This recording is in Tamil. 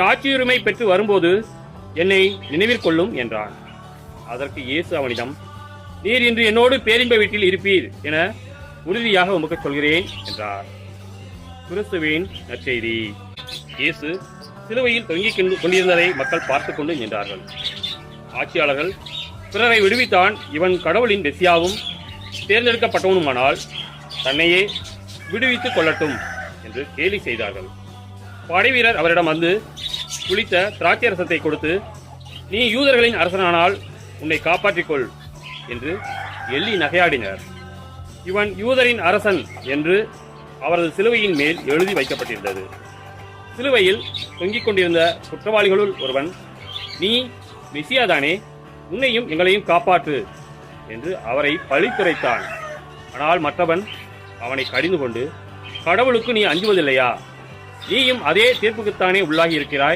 ஆட்சியுரிமை பெற்று வரும்போது என்னை நினைவிற்கொள்ளும் என்றான். அதற்கு இயேசு அவனிடம், நீர் இன்று என்னோடு பேரின்ப வீட்டில் இருப்பீர் என உறுதியாக உமக்கு சொல்கிறேன் என்றார். கிறிஸ்துவின் நற்செய்தி. இயேசு சிலுவையில் தொங்கிக் கொண்டிருந்ததை மக்கள் பார்த்துக் கொண்டு நின்றார்கள். ஆட்சியாளர்கள், பிறரை விடுவித்தான், இவன் கடவுளின் மெசியாவும் தேர்ந்தெடுக்கப்பட்டவனுமானால் தன்னையே விடுவித்துக் கொள்ளட்டும் என்று கேலி செய்தார்கள். படைவீரர் அவரிடம் வந்து குளித்த திராட்சை ரசத்தை கொடுத்து, நீ யூதர்களின் அரசனானால் உன்னை காப்பாற்றிக்கொள் என்று எள்ளி நகையாடினர். இவன் யூதரின் அரசன் என்று அவரது சிலுவையின் மேல் எழுதி வைக்கப்பட்டிருந்தது. சிலுவையில் தொங்கிக் கொண்டிருந்த குற்றவாளிகளுள் ஒருவன், நீ மெசியாதானே, உன்னையும் எங்களையும் காப்பாற்று என்று அவரை பழித்துரைத்தான். ஆனால் மற்றவன் அவனை கடிந்து கொண்டு, கடவுளுக்கு நீ அஞ்சுவதில்லையா? நீயும் அதே தீர்ப்புக்குத்தானே உள்ளாகி இருக்கிறாய்.